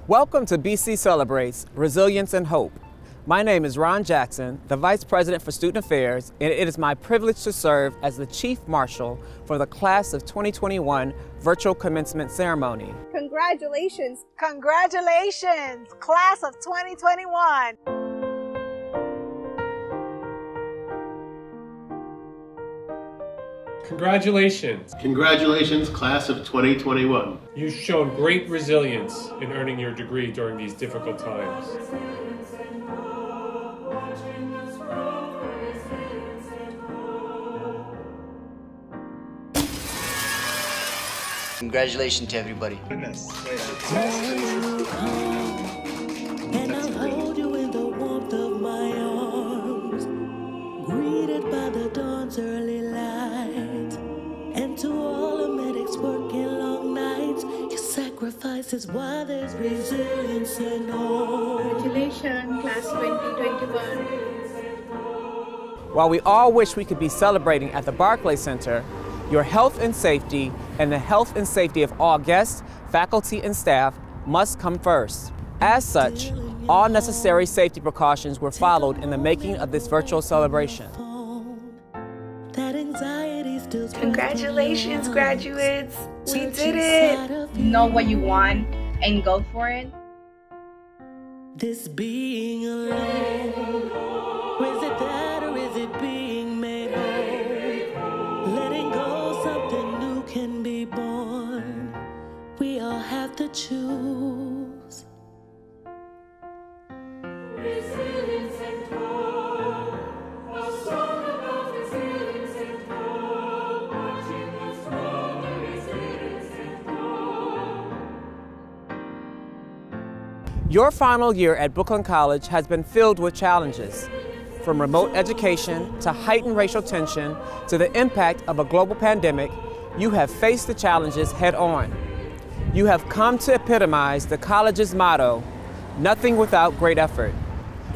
Welcome to BC Celebrates Resilience and Hope. My name is Ron Jackson, the Vice President for Student Affairs, and it is my privilege to serve as the Chief Marshal for the Class of 2021 Virtual Commencement Ceremony. Congratulations! Congratulations, Class of 2021! Congratulations! Congratulations, Class of 2021. You've shown great resilience in earning your degree during these difficult times. Congratulations to everybody. And I'll hold you in the warmth of my arms, greeted by the dawn's early light. And to all the medics working long nights, your sacrifice is why there's resilience and hope. Congratulations, Class 2021. While we all wish we could be celebrating at the Barclay Center, your health and safety and the health and safety of all guests, faculty, and staff must come first. As such, all necessary safety precautions were followed in the making of this virtual celebration. Congratulations, graduates! We did it! Know what you want and go for it. This being alone, is it that or is it being made whole? Letting go, something new can be born. We all have to choose. Resilience and hope, a song about resilience and hope, watching us grow, the resilience and hope. Your final year at Brooklyn College has been filled with challenges. From remote education to heightened racial tension to the impact of a global pandemic, you have faced the challenges head on. You have come to epitomize the college's motto, nothing without great effort.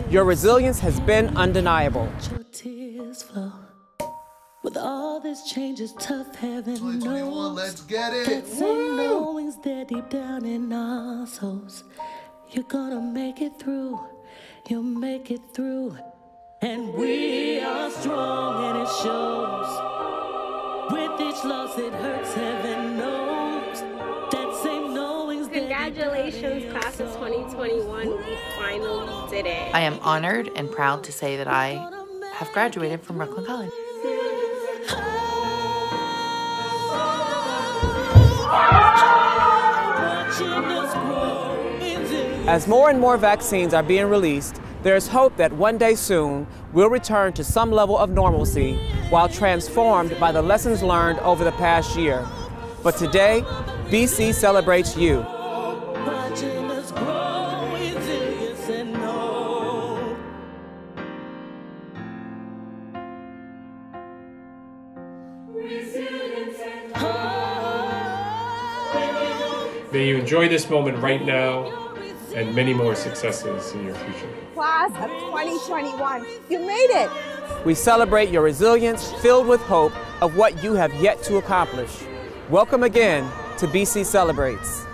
Your resilience has been undeniable. Your tears flow. With all this change is tough, heaven knows. Let's get it. That same knowing's there deep down in our souls. You're gonna make it through. You'll make it through. And we are strong and it shows. With each loss it hurts, heaven knows. That same knowing's there. Congratulations, Class of 2021. We finally did it. I am honored and proud to say that I have graduated from Brooklyn College. As more and more vaccines are being released, there is hope that one day soon we'll return to some level of normalcy while transformed by the lessons learned over the past year. But today, BC celebrates you. May you enjoy this moment right now and many more successes in your future. Class of 2021, you made it! We celebrate your resilience filled with hope of what you have yet to accomplish. Welcome again to BC Celebrates.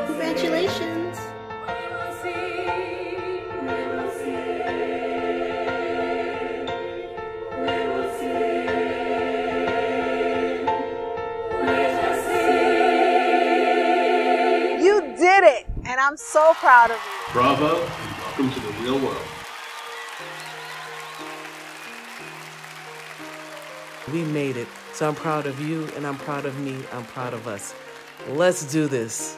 Congratulations! You did it, and I'm so proud of you. Bravo, and welcome to the real world. We made it. So I'm proud of you, and I'm proud of me. I'm proud of us. Let's do this.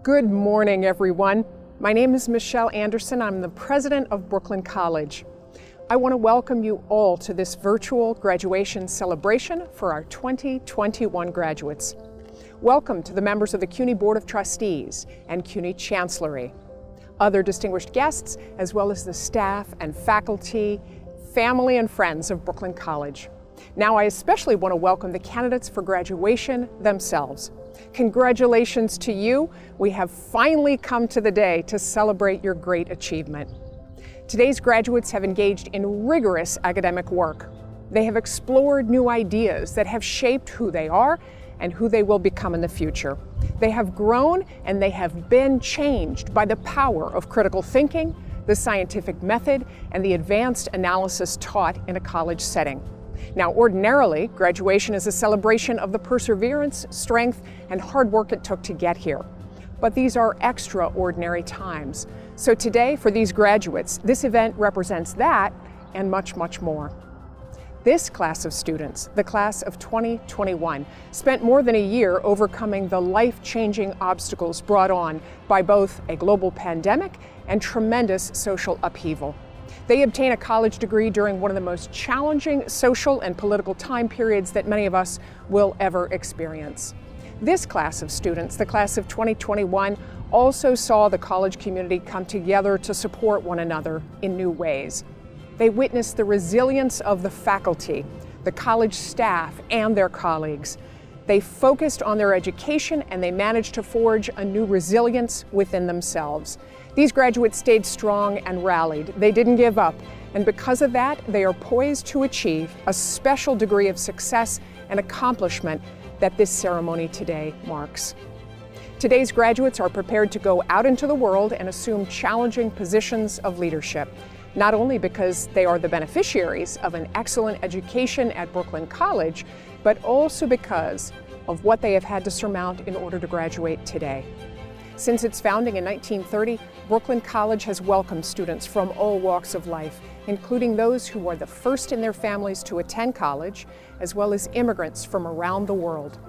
Good morning, everyone. My name is Michelle Anderson. I'm the president of Brooklyn College. I want to welcome you all to this virtual graduation celebration for our 2021 graduates. Welcome to the members of the CUNY Board of Trustees and CUNY Chancellery, other distinguished guests, as well as the staff and faculty, family and friends of Brooklyn College. Now, I especially want to welcome the candidates for graduation themselves. Congratulations to you. We have finally come to the day to celebrate your great achievement. Today's graduates have engaged in rigorous academic work. They have explored new ideas that have shaped who they are and who they will become in the future. They have grown and they have been changed by the power of critical thinking, the scientific method, and the advanced analysis taught in a college setting. Now, ordinarily, graduation is a celebration of the perseverance, strength, and hard work it took to get here. But these are extraordinary times. So today, for these graduates, this event represents that and much, much more. This class of students, the class of 2021, spent more than a year overcoming the life-changing obstacles brought on by both a global pandemic and tremendous social upheaval. They obtain a college degree during one of the most challenging social and political time periods that many of us will ever experience. This class of students, the class of 2021, also saw the college community come together to support one another in new ways. They witnessed the resilience of the faculty, the college staff, and their colleagues. They focused on their education and they managed to forge a new resilience within themselves. These graduates stayed strong and rallied. They didn't give up. And because of that, they are poised to achieve a special degree of success and accomplishment that this ceremony today marks. Today's graduates are prepared to go out into the world and assume challenging positions of leadership, not only because they are the beneficiaries of an excellent education at Brooklyn College, but also because of what they have had to surmount in order to graduate today. Since its founding in 1930, Brooklyn College has welcomed students from all walks of life, including those who are the first in their families to attend college, as well as immigrants from around the world.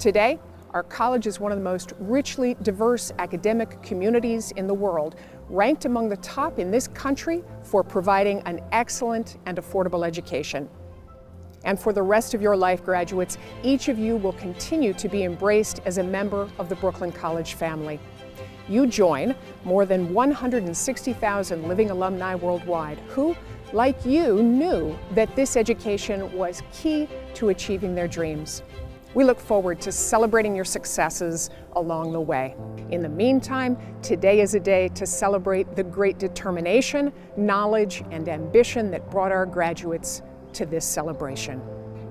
Today, our college is one of the most richly diverse academic communities in the world, ranked among the top in this country for providing an excellent and affordable education. And for the rest of your life, graduates, each of you will continue to be embraced as a member of the Brooklyn College family. You join more than 160,000 living alumni worldwide who, like you, knew that this education was key to achieving their dreams. We look forward to celebrating your successes along the way. In the meantime, today is a day to celebrate the great determination, knowledge, and ambition that brought our graduates to this celebration.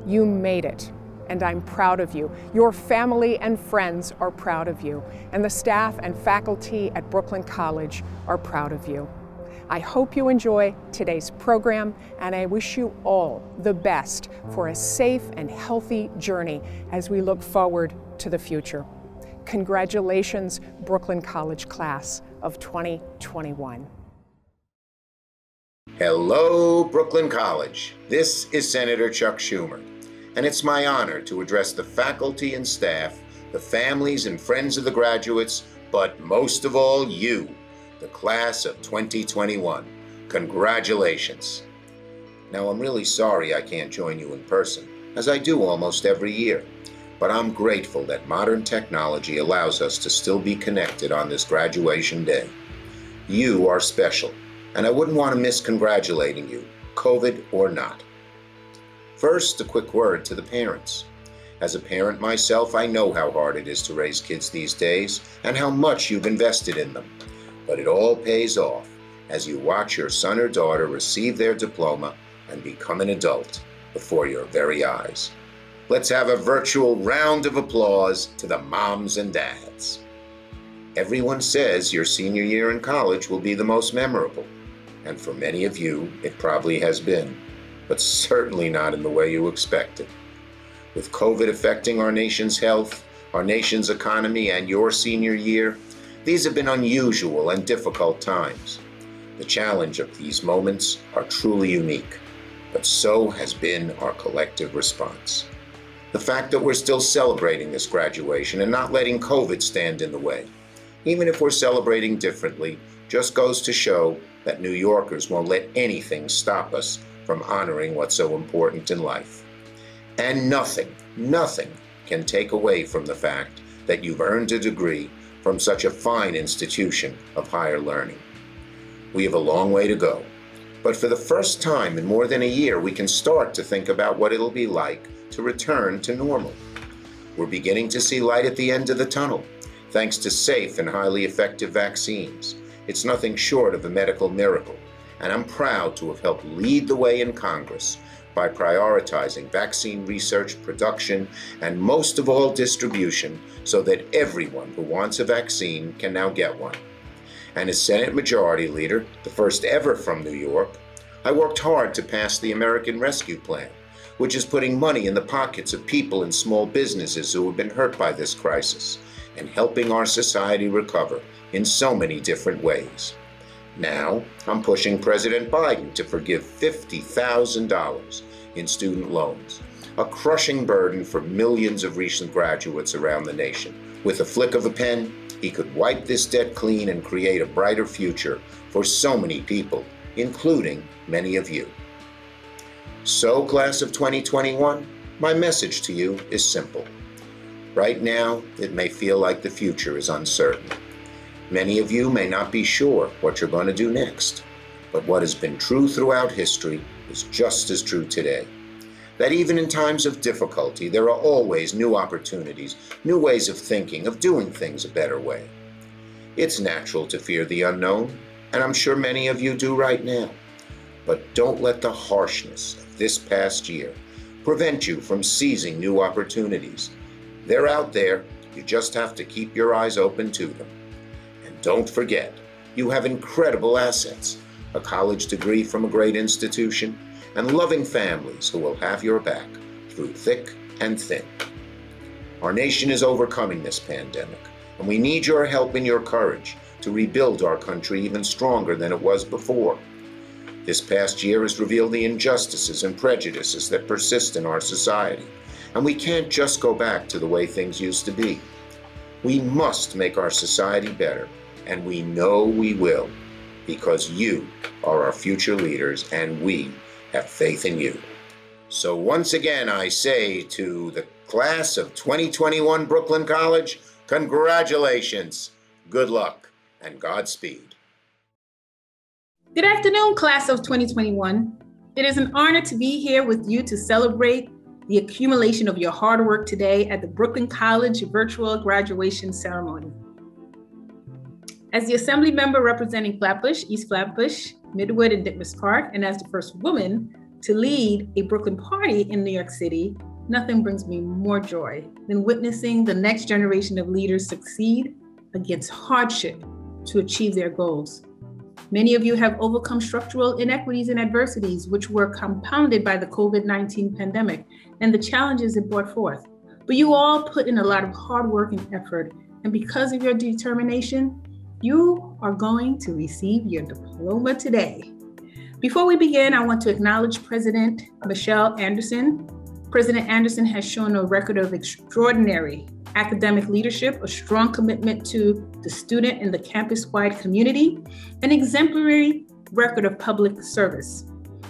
You made it, and I'm proud of you. Your family and friends are proud of you, and the staff and faculty at Brooklyn College are proud of you. I hope you enjoy today's program, and I wish you all the best for a safe and healthy journey as we look forward to the future. Congratulations, Brooklyn College class of 2021. Hello, Brooklyn College. This is Senator Chuck Schumer, and it's my honor to address the faculty and staff, the families and friends of the graduates, but most of all you, the class of 2021. Congratulations. Now, I'm really sorry I can't join you in person, as I do almost every year, but I'm grateful that modern technology allows us to still be connected on this graduation day. You are special, and I wouldn't want to miss congratulating you, COVID or not. First, a quick word to the parents. As a parent myself, I know how hard it is to raise kids these days and how much you've invested in them. But it all pays off as you watch your son or daughter receive their diploma and become an adult before your very eyes. Let's have a virtual round of applause to the moms and dads. Everyone says your senior year in college will be the most memorable, and for many of you, it probably has been, but certainly not in the way you expected. With COVID affecting our nation's health, our nation's economy, and your senior year, these have been unusual and difficult times. The challenge of these moments are truly unique, but so has been our collective response. The fact that we're still celebrating this graduation and not letting COVID stand in the way even if we're celebrating differently, just goes to show that New Yorkers won't let anything stop us from honoring what's so important in life. And nothing can take away from the fact that you've earned a degree from such a fine institution of higher learning. We have a long way to go, but for the first time in more than a year, we can start to think about what it'll be like to return to normal. We're beginning to see light at the end of the tunnel, thanks to safe and highly effective vaccines. It's nothing short of a medical miracle, and I'm proud to have helped lead the way in Congress by prioritizing vaccine research, production, and most of all, distribution, so that everyone who wants a vaccine can now get one. And as Senate Majority Leader, the first ever from New York, I worked hard to pass the American Rescue Plan, which is putting money in the pockets of people and small businesses who have been hurt by this crisis, and helping our society recover in so many different ways. Now, I'm pushing President Biden to forgive $50,000 in student loans, a crushing burden for millions of recent graduates around the nation. With a flick of a pen, he could wipe this debt clean and create a brighter future for so many people, including many of you. So, class of 2021, my message to you is simple. Right now, it may feel like the future is uncertain. Many of you may not be sure what you're going to do next, but what has been true throughout history is just as true today. That even in times of difficulty, there are always new opportunities, new ways of thinking, of doing things a better way. It's natural to fear the unknown, and I'm sure many of you do right now. But don't let the harshness of this past year prevent you from seizing new opportunities. They're out there, you just have to keep your eyes open to them. And don't forget, you have incredible assets, a college degree from a great institution, and loving families who will have your back through thick and thin. Our nation is overcoming this pandemic, and we need your help and your courage to rebuild our country even stronger than it was before. This past year has revealed the injustices and prejudices that persist in our society, and we can't just go back to the way things used to be. We must make our society better, and we know we will, because you are our future leaders, and we have faith in you. So once again, I say to the class of 2021 Brooklyn College, congratulations, good luck, and Godspeed. Good afternoon, class of 2021. It is an honor to be here with you to celebrate the accumulation of your hard work today at the Brooklyn College virtual graduation ceremony. As the Assembly member representing Flatbush, East Flatbush, Midwood, and Ditmas Park, and as the first woman to lead a Brooklyn party in New York City, nothing brings me more joy than witnessing the next generation of leaders succeed against hardship to achieve their goals. Many of you have overcome structural inequities and adversities, which were compounded by the COVID-19 pandemic and the challenges it brought forth. But you all put in a lot of hard work and effort, and because of your determination, you are going to receive your diploma today. Before we begin, I want to acknowledge President Michelle Anderson. President Anderson has shown a record of extraordinary academic leadership, a strong commitment to the student and the campus-wide community, an exemplary record of public service.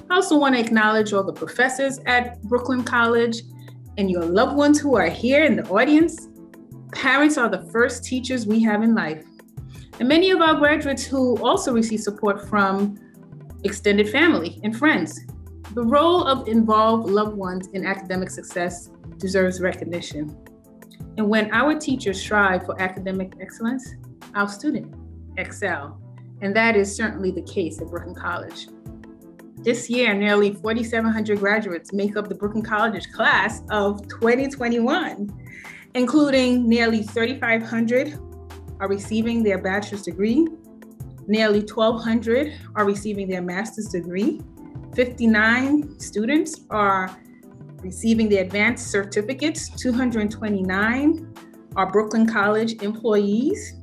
I also want to acknowledge all the professors at Brooklyn College and your loved ones who are here in the audience. Parents are the first teachers we have in life. And many of our graduates who also receive support from extended family and friends. The role of involved loved ones in academic success deserves recognition. And when our teachers strive for academic excellence, our students excel. And that is certainly the case at Brooklyn College. This year, nearly 4,700 graduates make up the Brooklyn College class of 2021, including nearly 3,500 are receiving their bachelor's degree, nearly 1,200 are receiving their master's degree, 59 students are receiving their advanced certificates, 229 are Brooklyn College employees,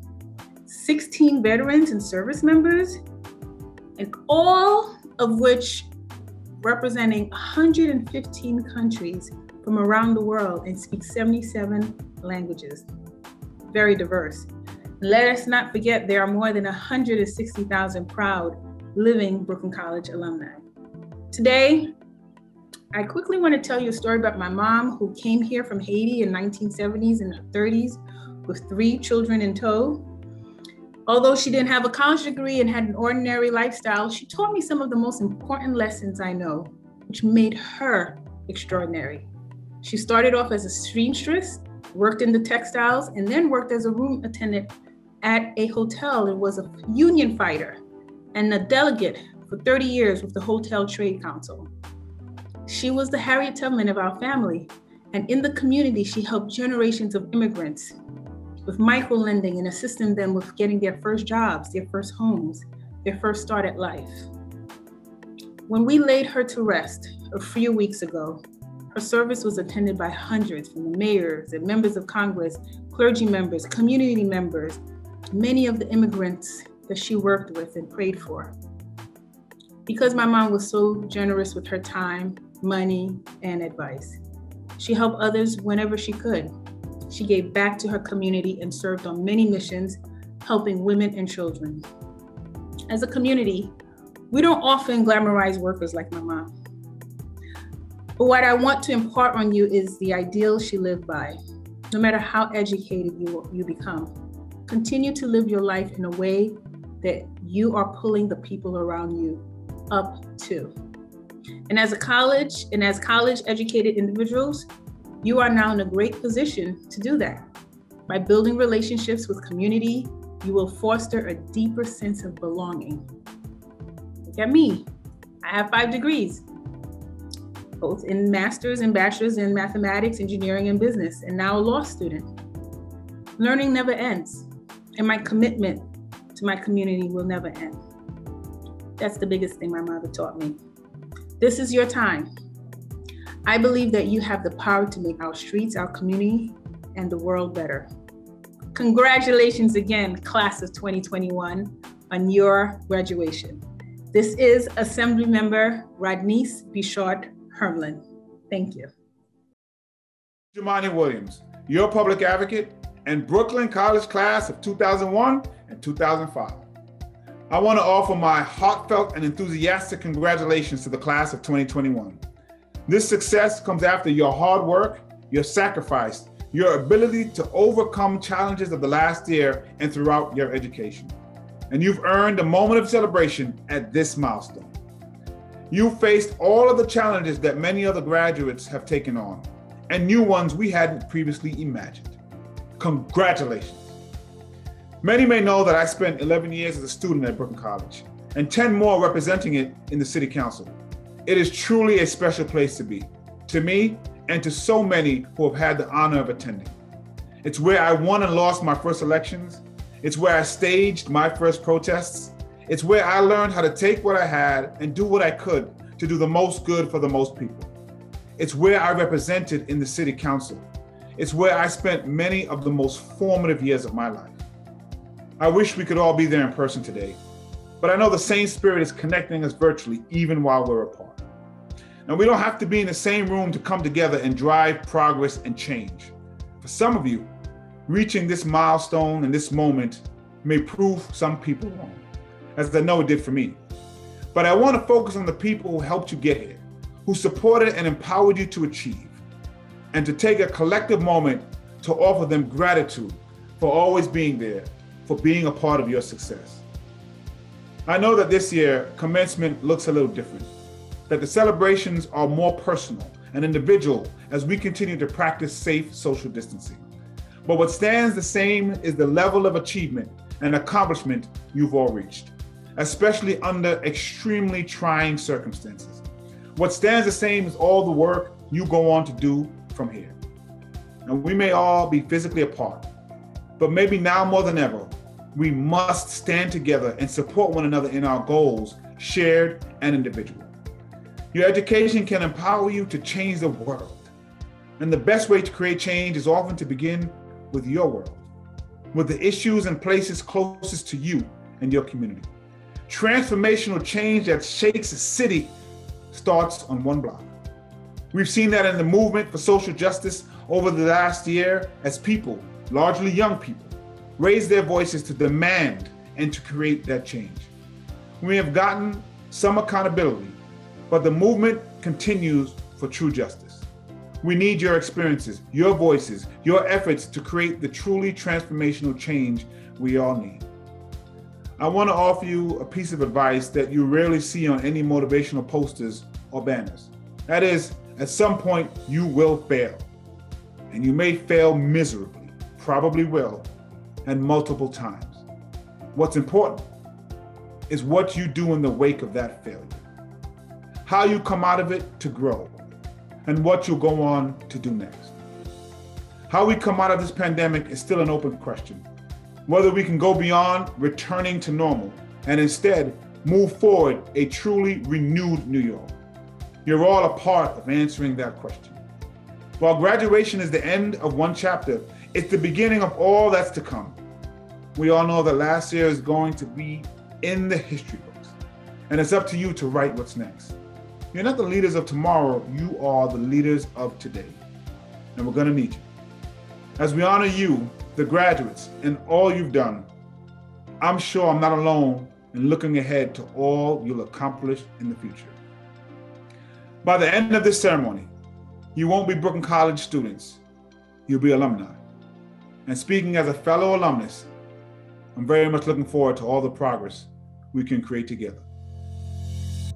16 veterans and service members, and all of which representing 115 countries from around the world and speak 77 languages. Very diverse. Let us not forget there are more than 160,000 proud living Brooklyn College alumni. Today, I quickly want to tell you a story about my mom who came here from Haiti in 1970s and her 30s with 3 children in tow. Although she didn't have a college degree and had an ordinary lifestyle, she taught me some of the most important lessons I know, which made her extraordinary. She started off as a seamstress, worked in the textiles, and then worked as a room attendant at a hotel and was a union fighter and a delegate for 30 years with the Hotel Trade Council. She was the Harriet Tubman of our family, and in the community, she helped generations of immigrants with micro-lending and assisting them with getting their first jobs, their first homes, their first start at life. When we laid her to rest a few weeks ago, her service was attended by hundreds from the mayors and members of Congress, clergy members, community members, many of the immigrants that she worked with and prayed for. Because my mom was so generous with her time, money, and advice, she helped others whenever she could. She gave back to her community and served on many missions, helping women and children. As a community, we don't often glamorize workers like my mom. But what I want to impart on you is the ideal she lived by. No matter how educated you become, continue to live your life in a way that you are pulling the people around you up to. And as college educated individuals, you are now in a great position to do that. By building relationships with community, you will foster a deeper sense of belonging. Look at me. I have 5 degrees, both in master's and bachelor's in mathematics, engineering, and business, and now a law student. Learning never ends, and my commitment to my community will never end. That's the biggest thing my mother taught me. This is your time. I believe that you have the power to make our streets, our community, and the world better. Congratulations again, class of 2021, on your graduation. This is Assemblymember Rodneyse Bichotte Hermelyn. Thank you. Jumaane Williams, your public advocate and Brooklyn College class of 2001 and 2005. I want to offer my heartfelt and enthusiastic congratulations to the class of 2021. This success comes after your hard work, your sacrifice, your ability to overcome challenges of the last year and throughout your education. And you've earned a moment of celebration at this milestone. You faced all of the challenges that many other graduates have taken on, and new ones we hadn't previously imagined. Congratulations. Many may know that I spent 11 years as a student at Brooklyn College, and 10 more representing it in the City Council. It is truly a special place to be, to me and to so many who have had the honor of attending. It's where I won and lost my first elections. It's where I staged my first protests. It's where I learned how to take what I had and do what I could to do the most good for the most people. It's where I represented in the City Council. It's where I spent many of the most formative years of my life. I wish we could all be there in person today, but I know the same spirit is connecting us virtually even while we're apart. Now, we don't have to be in the same room to come together and drive progress and change. For some of you, reaching this milestone and this moment may prove some people wrong, as I know it did for me. But I want to focus on the people who helped you get here, who supported and empowered you to achieve, and to take a collective moment to offer them gratitude for always being there, for being a part of your success. I know that this year, commencement looks a little different, that the celebrations are more personal and individual as we continue to practice safe social distancing. But what stands the same is the level of achievement and accomplishment you've all reached, especially under extremely trying circumstances. What stands the same is all the work you go on to do from here. Now, we may all be physically apart, but maybe now more than ever, we must stand together and support one another in our goals, shared and individual. Your education can empower you to change the world. And the best way to create change is often to begin with your world, with the issues and places closest to you and your community. Transformational change that shakes a city starts on one block. We've seen that in the movement for social justice over the last year as people, largely young people, raise their voices to demand and to create that change. We have gotten some accountability, but the movement continues for true justice. We need your experiences, your voices, your efforts to create the truly transformational change we all need. I want to offer you a piece of advice that you rarely see on any motivational posters or banners. That is, at some point, you will fail. And you may fail miserably, probably will, and multiple times. What's important is what you do in the wake of that failure, how you come out of it to grow, and what you'll go on to do next. How we come out of this pandemic is still an open question. Whether we can go beyond returning to normal and instead move forward a truly renewed New York. You're all a part of answering that question. While graduation is the end of one chapter, it's the beginning of all that's to come. We all know that last year is going to be in the history books, and it's up to you to write what's next. You're not the leaders of tomorrow, you are the leaders of today, and we're gonna need you. As we honor you, the graduates, and all you've done, I'm sure I'm not alone in looking ahead to all you'll accomplish in the future. By the end of this ceremony, you won't be Brooklyn College students, you'll be alumni. And speaking as a fellow alumnus, I'm very much looking forward to all the progress we can create together.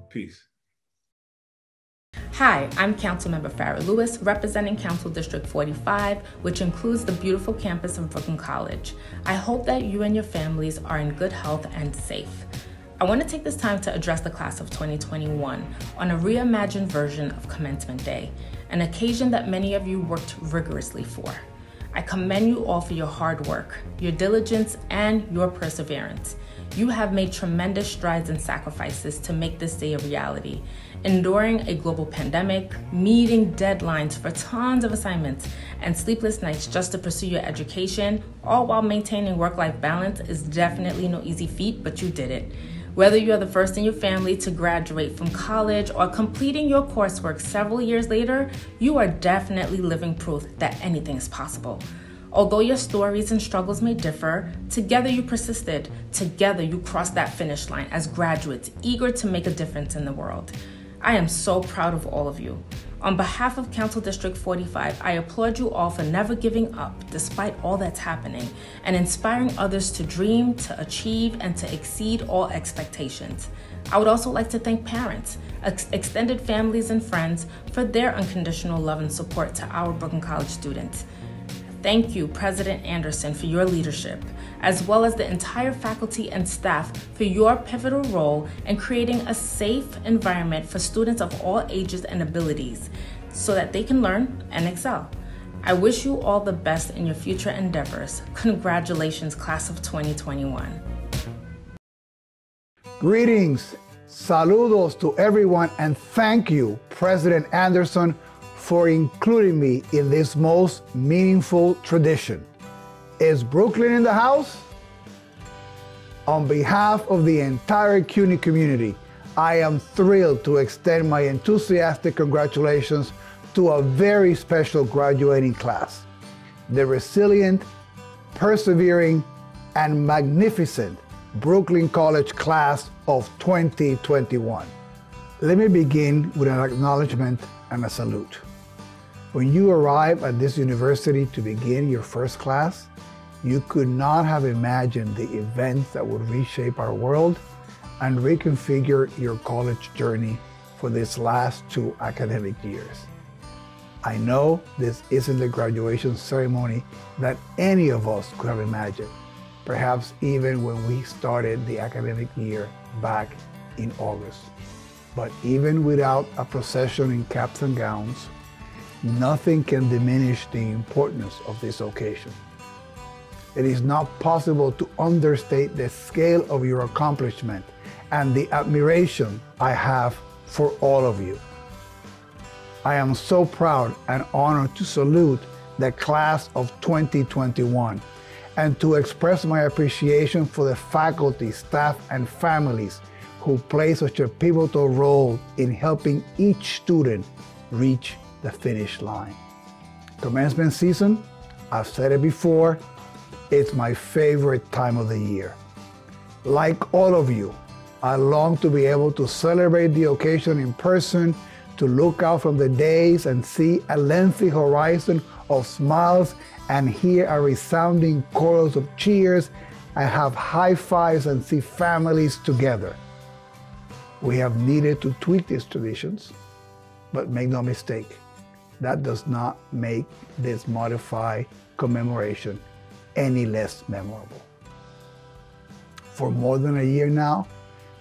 Peace. Hi, I'm Councilmember Farah Lewis, representing Council District 45, which includes the beautiful campus of Brooklyn College. I hope that you and your families are in good health and safe. I want to take this time to address the class of 2021 on a reimagined version of Commencement Day, an occasion that many of you worked rigorously for. I commend you all for your hard work, your diligence, and your perseverance. You have made tremendous strides and sacrifices to make this day a reality, enduring a global pandemic, meeting deadlines for tons of assignments, and sleepless nights just to pursue your education, all while maintaining work-life balance is definitely no easy feat, but you did it. Whether you're the first in your family to graduate from college or completing your coursework several years later, you are definitely living proof that anything is possible. Although your stories and struggles may differ, together you persisted. Together you crossed that finish line as graduates eager to make a difference in the world. I am so proud of all of you. On behalf of Council District 45, I applaud you all for never giving up despite all that's happening and inspiring others to dream, to achieve, and to exceed all expectations. I would also like to thank parents, extended families, and friends for their unconditional love and support to our Brooklyn College students. Thank you, President Anderson, for your leadership, as well as the entire faculty and staff for your pivotal role in creating a safe environment for students of all ages and abilities so that they can learn and excel. I wish you all the best in your future endeavors. Congratulations, class of 2021. Greetings, saludos to everyone, and thank you, President Anderson, for including me in this most meaningful tradition. Is Brooklyn in the house? On behalf of the entire CUNY community, I am thrilled to extend my enthusiastic congratulations to a very special graduating class, the resilient, persevering, and magnificent Brooklyn College class of 2021. Let me begin with an acknowledgement and a salute. When you arrive at this university to begin your first class, you could not have imagined the events that would reshape our world and reconfigure your college journey for these last 2 academic years. I know this isn't the graduation ceremony that any of us could have imagined, perhaps even when we started the academic year back in August. But even without a procession in caps and gowns, nothing can diminish the importance of this occasion. It is not possible to understate the scale of your accomplishment and the admiration I have for all of you. I am so proud and honored to salute the class of 2021 and to express my appreciation for the faculty, staff, and families who play such a pivotal role in helping each student reach the finish line. Commencement season, I've said it before, It's my favorite time of the year. Like all of you, I long to be able to celebrate the occasion in person, to look out from the days and see a lengthy horizon of smiles and hear a resounding chorus of cheers and have high fives and see families together. We have needed to tweak these traditions, but make no mistake, that does not make this modified commemoration any less memorable. For more than a year now,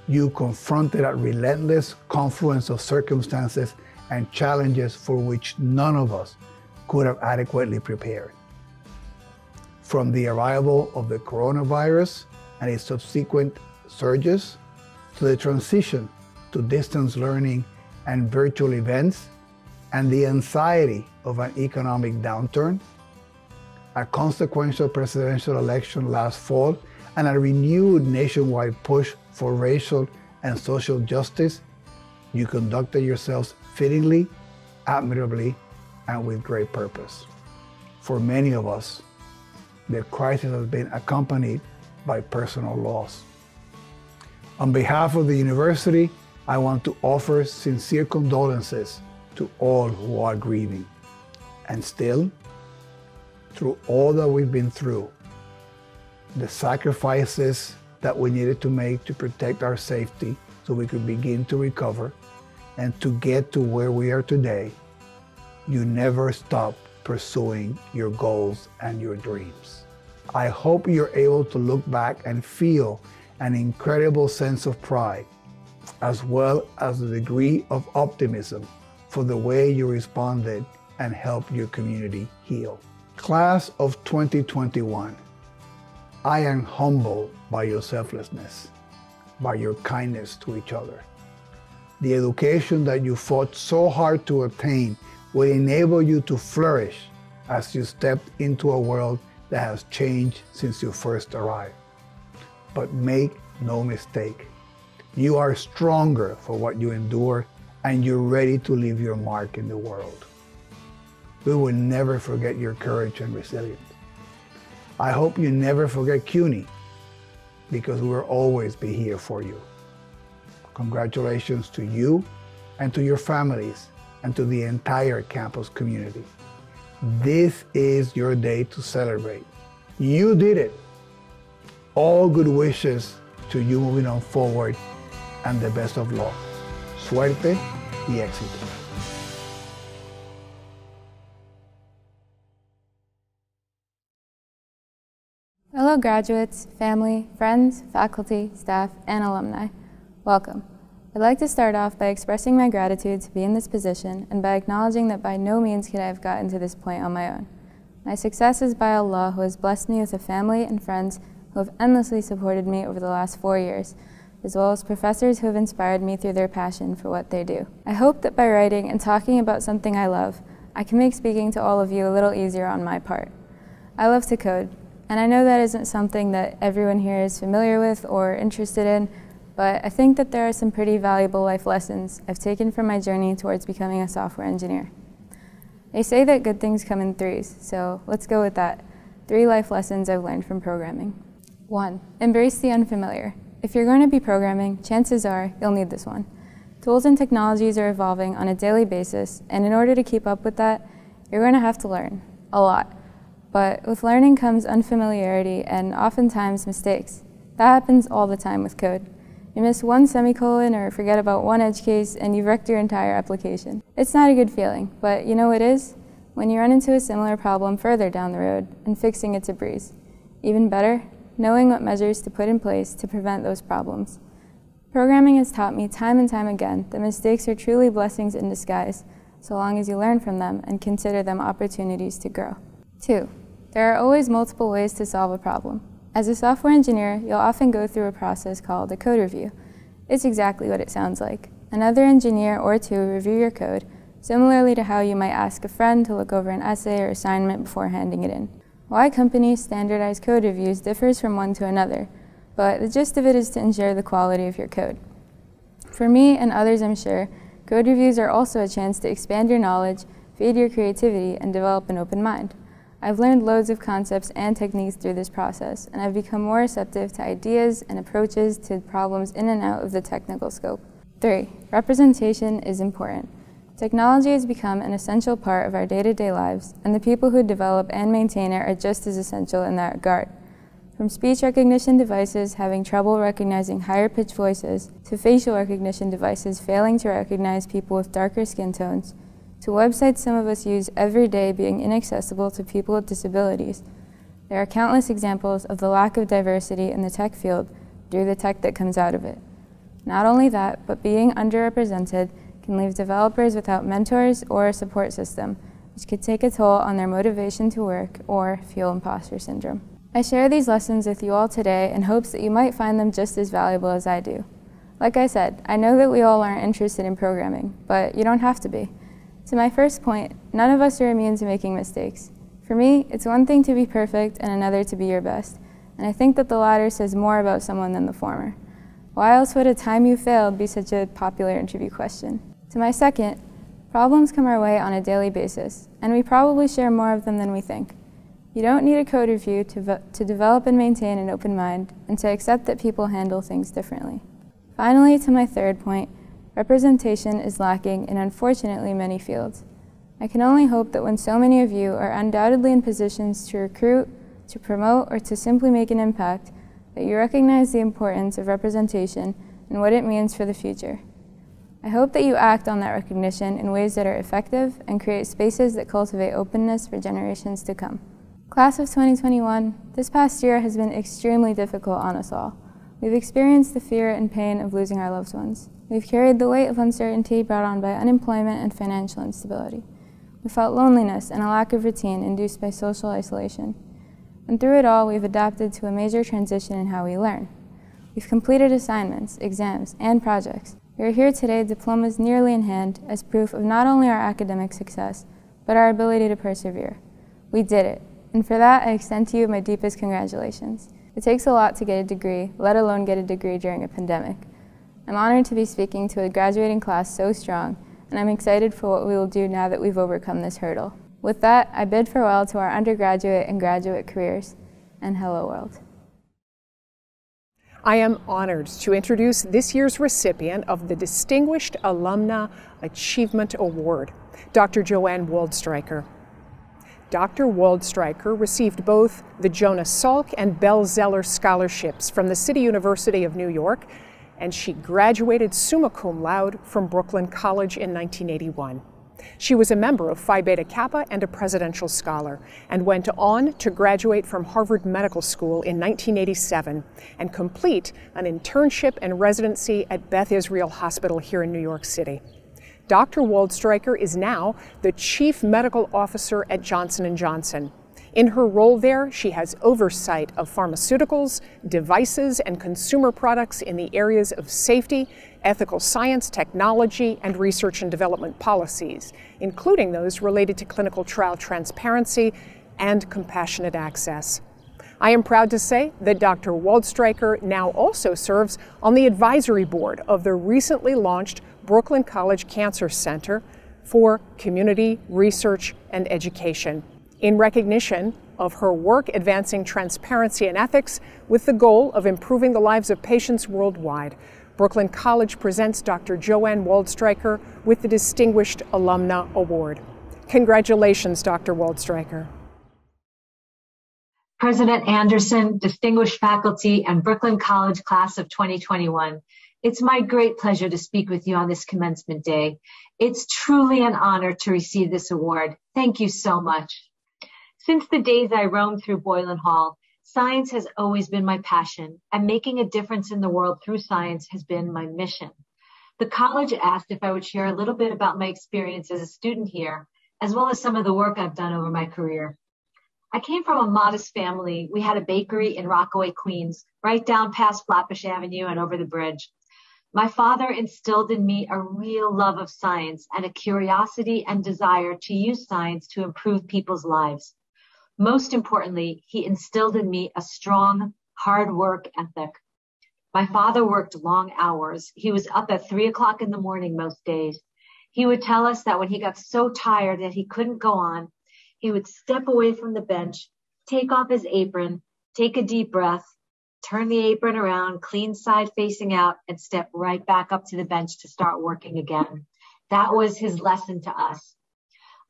you confronted a relentless confluence of circumstances and challenges for which none of us could have adequately prepared. From the arrival of the coronavirus and its subsequent surges, to the transition to distance learning and virtual events, and the anxiety of an economic downturn, a consequential presidential election last fall, and a renewed nationwide push for racial and social justice, you conducted yourselves fittingly, admirably, and with great purpose. For many of us, the crisis has been accompanied by personal loss. On behalf of the university, I want to offer sincere condolences to all who are grieving. And still, through all that we've been through, the sacrifices that we needed to make to protect our safety so we could begin to recover and to get to where we are today, you never stopped pursuing your goals and your dreams. I hope you're able to look back and feel an incredible sense of pride, as well as a degree of optimism for the way you responded and helped your community heal. Class of 2021, I am humbled by your selflessness, by your kindness to each other. The education that you fought so hard to attain will enable you to flourish as you stepped into a world that has changed since you first arrived. But make no mistake, you are stronger for what you endure and you're ready to leave your mark in the world. We will never forget your courage and resilience. I hope you never forget CUNY, because we will always be here for you. Congratulations to you and to your families and to the entire campus community. This is your day to celebrate. You did it. All good wishes to you moving on forward, and the best of luck. Suerte y éxito. Fellow graduates, family, friends, faculty, staff, and alumni, welcome. I'd like to start off by expressing my gratitude to be in this position and by acknowledging that by no means could I have gotten to this point on my own. My success is by Allah, who has blessed me with a family and friends who have endlessly supported me over the last 4 years, as well as professors who have inspired me through their passion for what they do. I hope that by writing and talking about something I love, I can make speaking to all of you a little easier on my part. I love to code, and I know that isn't something that everyone here is familiar with or interested in, but I think that there are some pretty valuable life lessons I've taken from my journey towards becoming a software engineer. They say that good things come in threes, so let's go with that. 3 life lessons I've learned from programming. 1. Embrace the unfamiliar. If you're going to be programming, chances are you'll need this one. Tools and technologies are evolving on a daily basis, and in order to keep up with that, you're going to have to learn a lot. But with learning comes unfamiliarity and oftentimes mistakes. That happens all the time with code. You miss one semicolon or forget about one edge case and you've wrecked your entire application. It's not a good feeling, but you know what is? When you run into a similar problem further down the road and fixing it's a breeze. Even better, knowing what measures to put in place to prevent those problems. Programming has taught me time and time again that mistakes are truly blessings in disguise, so long as you learn from them and consider them opportunities to grow. 2. There are always multiple ways to solve a problem. As a software engineer, you'll often go through a process called a code review. It's exactly what it sounds like. Another engineer or two review your code, similarly to how you might ask a friend to look over an essay or assignment before handing it in. Why companies standardize code reviews differs from one to another, but the gist of it is to ensure the quality of your code. For me and others, I'm sure, code reviews are also a chance to expand your knowledge, feed your creativity, and develop an open mind. I've learned loads of concepts and techniques through this process, and I've become more receptive to ideas and approaches to problems in and out of the technical scope. 3. Representation is important. Technology has become an essential part of our day-to-day lives, and the people who develop and maintain it are just as essential in that regard. From speech recognition devices having trouble recognizing higher-pitched voices, to facial recognition devices failing to recognize people with darker skin tones, to websites some of us use every day being inaccessible to people with disabilities, there are countless examples of the lack of diversity in the tech field through the tech that comes out of it. Not only that, but being underrepresented can leave developers without mentors or a support system, which could take a toll on their motivation to work or fuel imposter syndrome. I share these lessons with you all today in hopes that you might find them just as valuable as I do. Like I said, I know that we all aren't interested in programming, but you don't have to be. To my first point, none of us are immune to making mistakes. For me, it's one thing to be perfect and another to be your best, and I think that the latter says more about someone than the former. Why else would a time you failed be such a popular interview question? To my second, problems come our way on a daily basis, and we probably share more of them than we think. You don't need a code review to develop and maintain an open mind and to accept that people handle things differently. Finally, to my third point, representation is lacking in unfortunately many fields. I can only hope that when so many of you are undoubtedly in positions to recruit, to promote, or to simply make an impact, that you recognize the importance of representation and what it means for the future. I hope that you act on that recognition in ways that are effective and create spaces that cultivate openness for generations to come. Class of 2021, this past year has been extremely difficult on us all. We've experienced the fear and pain of losing our loved ones. We've carried the weight of uncertainty brought on by unemployment and financial instability. We felt loneliness and a lack of routine induced by social isolation. And through it all, we've adapted to a major transition in how we learn. We've completed assignments, exams, and projects. We are here today, diplomas nearly in hand, as proof of not only our academic success, but our ability to persevere. We did it. And for that, I extend to you my deepest congratulations. It takes a lot to get a degree, let alone get a degree during a pandemic. I'm honored to be speaking to a graduating class so strong, and I'm excited for what we will do now that we've overcome this hurdle. With that, I bid farewell to our undergraduate and graduate careers, and hello world. I am honored to introduce this year's recipient of the Distinguished Alumna Achievement Award, Dr. Joanne Waldstreicher. Dr. Waldstreicher received both the Jonas Salk and Bell Zeller scholarships from the City University of New York, and she graduated summa cum laude from Brooklyn College in 1981. She was a member of Phi Beta Kappa and a presidential scholar, and went on to graduate from Harvard Medical School in 1987 and complete an internship and residency at Beth Israel Hospital here in New York City. Dr. Waldstreicher is now the Chief Medical Officer at Johnson & Johnson. In her role there, she has oversight of pharmaceuticals, devices, and consumer products in the areas of safety, ethical science, technology, and research and development policies, including those related to clinical trial transparency and compassionate access. I am proud to say that Dr. Waldstreicher now also serves on the advisory board of the recently launched Brooklyn College Cancer Center for Community Research and Education, in recognition of her work advancing transparency and ethics with the goal of improving the lives of patients worldwide. Brooklyn College presents Dr. Joanne Waldstreicher with the Distinguished Alumna Award. Congratulations, Dr. Waldstreicher. President Anderson, distinguished faculty, and Brooklyn College class of 2021. It's my great pleasure to speak with you on this commencement day. It's truly an honor to receive this award. Thank you so much. Since the days I roamed through Boylan Hall, science has always been my passion, and making a difference in the world through science has been my mission. The college asked if I would share a little bit about my experience as a student here, as well as some of the work I've done over my career. I came from a modest family. We had a bakery in Rockaway, Queens, right down past Flatbush Avenue and over the bridge. My father instilled in me a real love of science and a curiosity and desire to use science to improve people's lives. Most importantly, he instilled in me a strong, hard work ethic. My father worked long hours. He was up at 3 o'clock in the morning most days. He would tell us that when he got so tired that he couldn't go on, He would step away from the bench, take off his apron, take a deep breath, turn the apron around, clean side facing out, and step right back up to the bench to start working again. That was his lesson to us.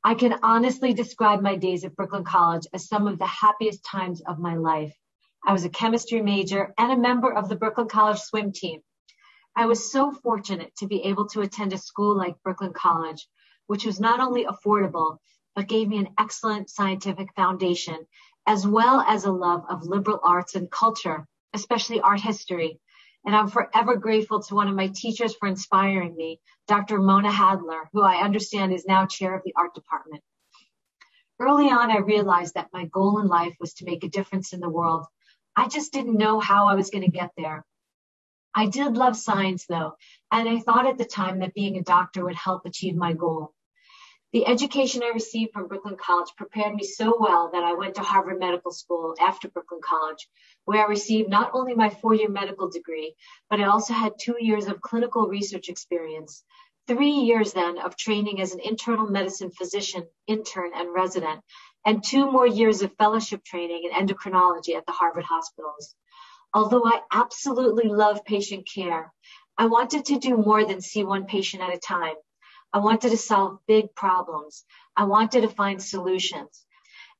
I can honestly describe my days at Brooklyn College as some of the happiest times of my life. I was a chemistry major and a member of the Brooklyn College swim team. I was so fortunate to be able to attend a school like Brooklyn College, which was not only affordable, but gave me an excellent scientific foundation, as well as a love of liberal arts and culture, especially art history. And I'm forever grateful to one of my teachers for inspiring me, Dr. Mona Hadler, who I understand is now chair of the art department. Early on, I realized that my goal in life was to make a difference in the world. I just didn't know how I was going to get there. I did love science, though, and I thought at the time that being a doctor would help achieve my goal. The education I received from Brooklyn College prepared me so well that I went to Harvard Medical School after Brooklyn College, where I received not only my 4-year medical degree, but I also had 2 years of clinical research experience, 3 years then of training as an internal medicine physician, intern, and resident, and 2 more years of fellowship training in endocrinology at the Harvard hospitals. Although I absolutely love patient care, I wanted to do more than see one patient at a time. I wanted to solve big problems. I wanted to find solutions.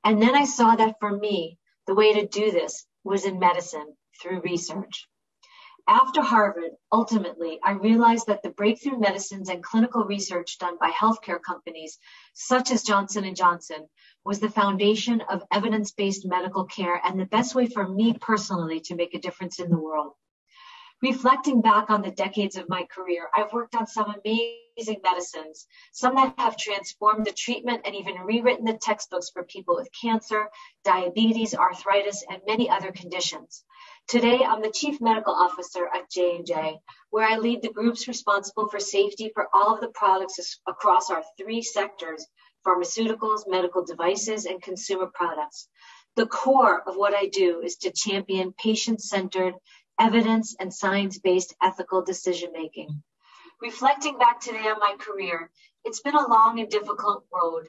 And then I saw that for me, the way to do this was in medicine through research. After Harvard, ultimately, I realized that the breakthrough medicines and clinical research done by healthcare companies such as Johnson & Johnson was the foundation of evidence-based medical care and the best way for me personally to make a difference in the world. Reflecting back on the decades of my career, I've worked on some amazing medicines, some that have transformed the treatment and even rewritten the textbooks for people with cancer, diabetes, arthritis, and many other conditions. Today, I'm the Chief Medical Officer at J&J, where I lead the groups responsible for safety for all of the products across our 3 sectors: pharmaceuticals, medical devices, and consumer products. The core of what I do is to champion patient-centered, evidence and science-based ethical decision-making. Reflecting back today on my career, it's been a long and difficult road.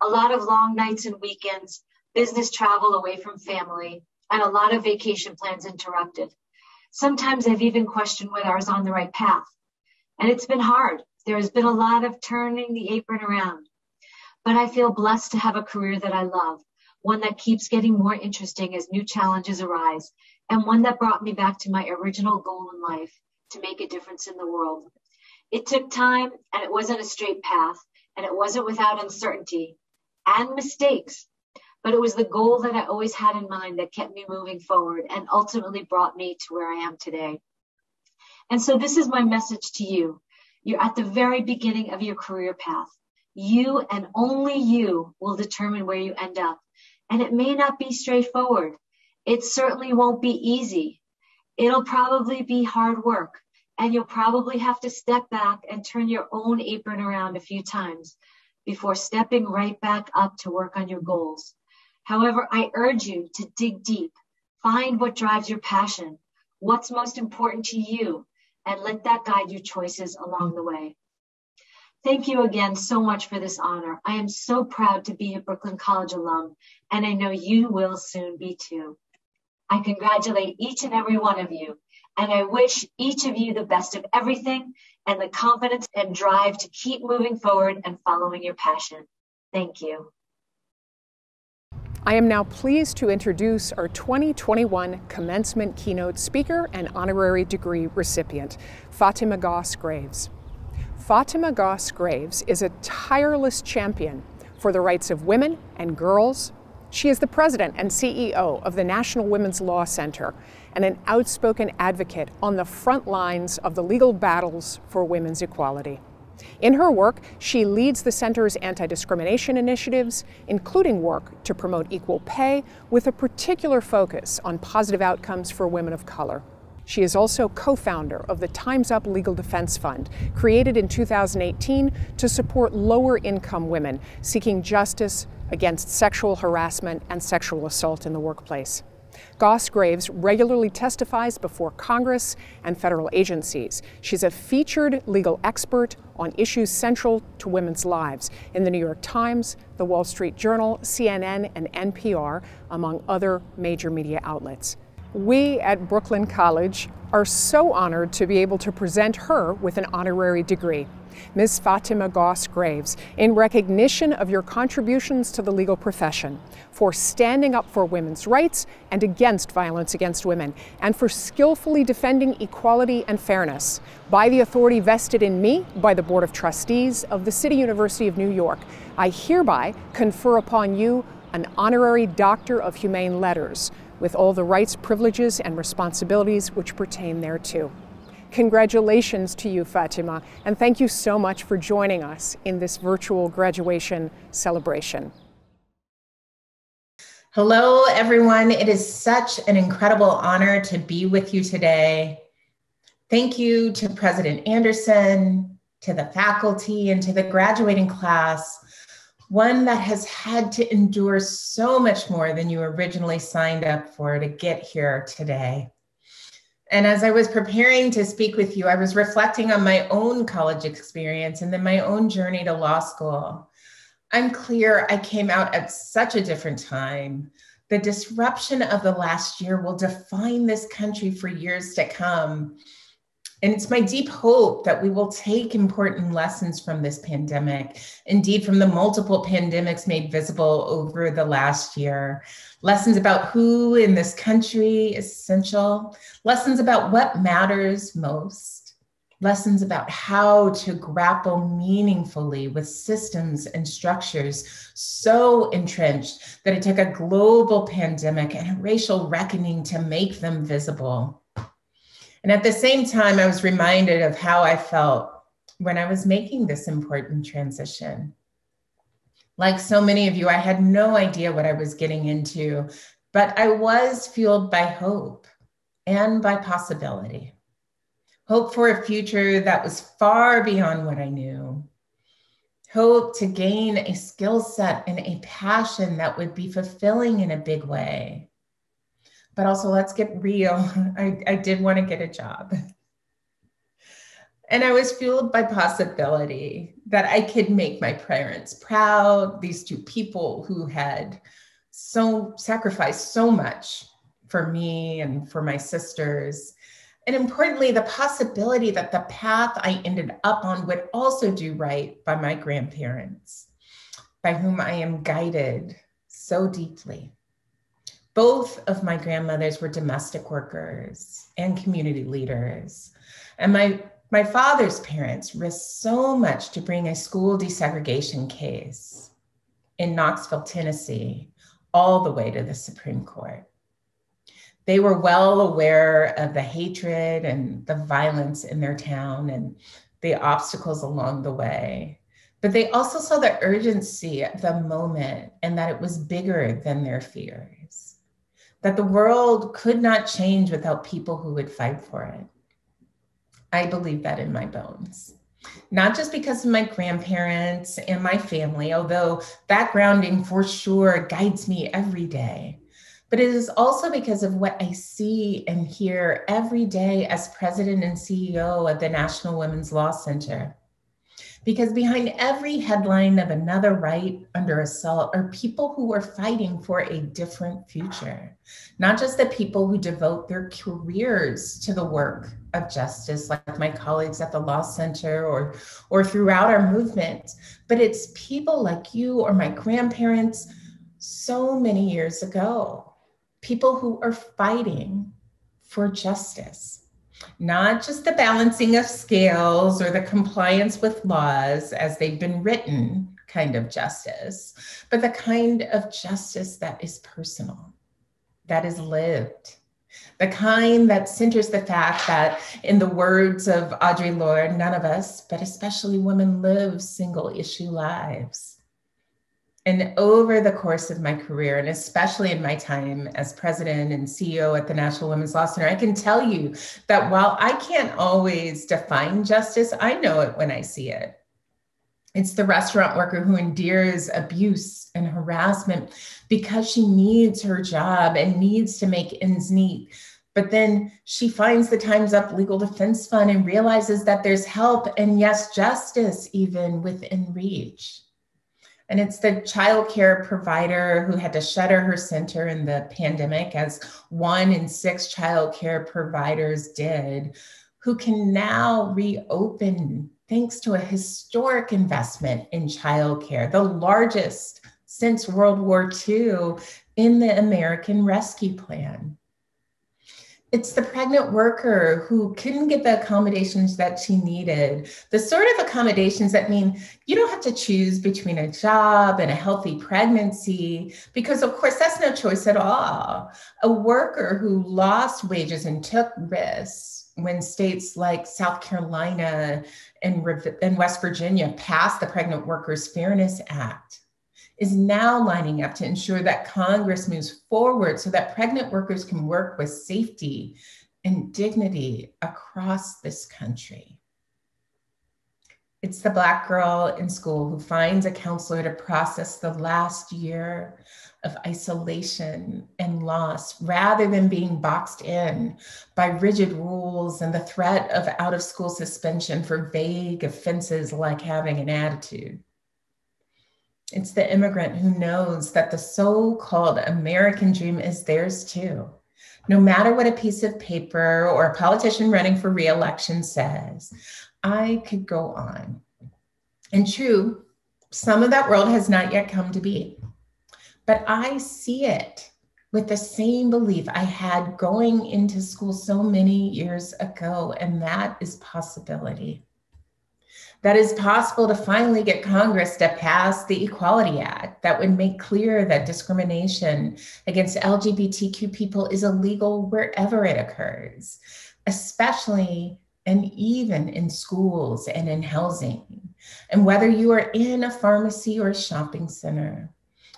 A lot of long nights and weekends, business travel away from family, and a lot of vacation plans interrupted. Sometimes I've even questioned whether I was on the right path. And it's been hard. There has been a lot of turning the apron around. But I feel blessed to have a career that I love, one that keeps getting more interesting as new challenges arise, and one that brought me back to my original goal in life, to make a difference in the world. It took time, and it wasn't a straight path, and it wasn't without uncertainty and mistakes, but it was the goal that I always had in mind that kept me moving forward and ultimately brought me to where I am today. And so this is my message to you. You're at the very beginning of your career path. You and only you will determine where you end up, and it may not be straightforward. It certainly won't be easy. It'll probably be hard work, and you'll probably have to step back and turn your own apron around a few times before stepping right back up to work on your goals. However, I urge you to dig deep, find what drives your passion, what's most important to you, and let that guide your choices along the way. Thank you again so much for this honor. I am so proud to be a Brooklyn College alum, and I know you will soon be too. I congratulate each and every one of you, and I wish each of you the best of everything and the confidence and drive to keep moving forward and following your passion. Thank you. I am now pleased to introduce our 2021 Commencement keynote speaker and honorary degree recipient, Fatima Goss Graves. Fatima Goss Graves is a tireless champion for the rights of women and girls. She is the president and CEO of the National Women's Law Center and an outspoken advocate on the front lines of the legal battles for women's equality. In her work, she leads the center's anti-discrimination initiatives, including work to promote equal pay with a particular focus on positive outcomes for women of color. She is also co-founder of the Time's Up Legal Defense Fund, created in 2018 to support lower-income women seeking justice against sexual harassment and sexual assault in the workplace. Goss Graves regularly testifies before Congress and federal agencies. She's a featured legal expert on issues central to women's lives in the New York Times, the Wall Street Journal, CNN, and NPR, among other major media outlets. We at Brooklyn College are so honored to be able to present her with an honorary degree. Ms. Fatima Goss Graves, in recognition of your contributions to the legal profession, for standing up for women's rights and against violence against women, and for skillfully defending equality and fairness, by the authority vested in me by the Board of Trustees of the City University of New York, I hereby confer upon you an honorary Doctor of Humane Letters, with all the rights, privileges, and responsibilities which pertain thereto. Congratulations to you, Fatima, and thank you so much for joining us in this virtual graduation celebration. Hello, everyone. It is such an incredible honor to be with you today. Thank you to President Anderson, to the faculty, and to the graduating class, one that has had to endure so much more than you originally signed up for to get here today. And as I was preparing to speak with you, I was reflecting on my own college experience and then my own journey to law school. I'm clear I came out at such a different time. The disruption of the last year will define this country for years to come. And it's my deep hope that we will take important lessons from this pandemic, indeed from the multiple pandemics made visible over the last year. Lessons about who in this country is essential, lessons about what matters most, lessons about how to grapple meaningfully with systems and structures so entrenched that it took a global pandemic and a racial reckoning to make them visible. And at the same time, I was reminded of how I felt when I was making this important transition. Like so many of you, I had no idea what I was getting into, but I was fueled by hope and by possibility. Hope for a future that was far beyond what I knew. Hope to gain a skill set and a passion that would be fulfilling in a big way. But also, let's get real. I did want to get a job. And I was fueled by possibility that I could make my parents proud, these two people who had sacrificed so much for me and for my sisters. And importantly, the possibility that the path I ended up on would also do right by my grandparents, by whom I am guided so deeply. Both of my grandmothers were domestic workers and community leaders. And my father's parents risked so much to bring a school desegregation case in Knoxville, Tennessee, all the way to the Supreme Court. They were well aware of the hatred and the violence in their town and the obstacles along the way. But they also saw the urgency of the moment and that it was bigger than their fears. That the world could not change without people who would fight for it. I believe that in my bones. Not just because of my grandparents and my family, although that grounding for sure guides me every day, but it is also because of what I see and hear every day as president and CEO of the National Women's Law Center. Because behind every headline of another right under assault are people who are fighting for a different future. Not just the people who devote their careers to the work of justice, like my colleagues at the Law Center or throughout our movement, but it's people like you or my grandparents so many years ago. People who are fighting for justice. Not just the balancing of scales or the compliance with laws as they've been written kind of justice, but the kind of justice that is personal, that is lived, the kind that centers the fact that, in the words of Audre Lorde, none of us, but especially women, live single issue lives. And over the course of my career, and especially in my time as president and CEO at the National Women's Law Center, I can tell you that while I can't always define justice, I know it when I see it. It's the restaurant worker who endures abuse and harassment because she needs her job and needs to make ends meet. But then she finds the Time's Up Legal Defense Fund and realizes that there's help and, yes, justice even within reach. And it's the childcare provider who had to shutter her center in the pandemic, as 1 in 6 childcare providers did, who can now reopen thanks to a historic investment in childcare, the largest since World War II in the American Rescue Plan. It's the pregnant worker who couldn't get the accommodations that she needed, the sort of accommodations that mean you don't have to choose between a job and a healthy pregnancy, because of course that's no choice at all. A worker who lost wages and took risks when states like South Carolina and West Virginia passed the Pregnant Workers Fairness Act is now lining up to ensure that Congress moves forward so that pregnant workers can work with safety and dignity across this country. It's the Black girl in school who finds a counselor to process the last year of isolation and loss, rather than being boxed in by rigid rules and the threat of out-of-school suspension for vague offenses like having an attitude. It's the immigrant who knows that the so-called American dream is theirs too, no matter what a piece of paper or a politician running for re-election says. I could go on. And true, some of that world has not yet come to be. But I see it with the same belief I had going into school so many years ago, and that is possibility. That is possible to finally get Congress to pass the Equality Act that would make clear that discrimination against LGBTQ people is illegal wherever it occurs, especially and even in schools and in housing. And whether you are in a pharmacy or a shopping center,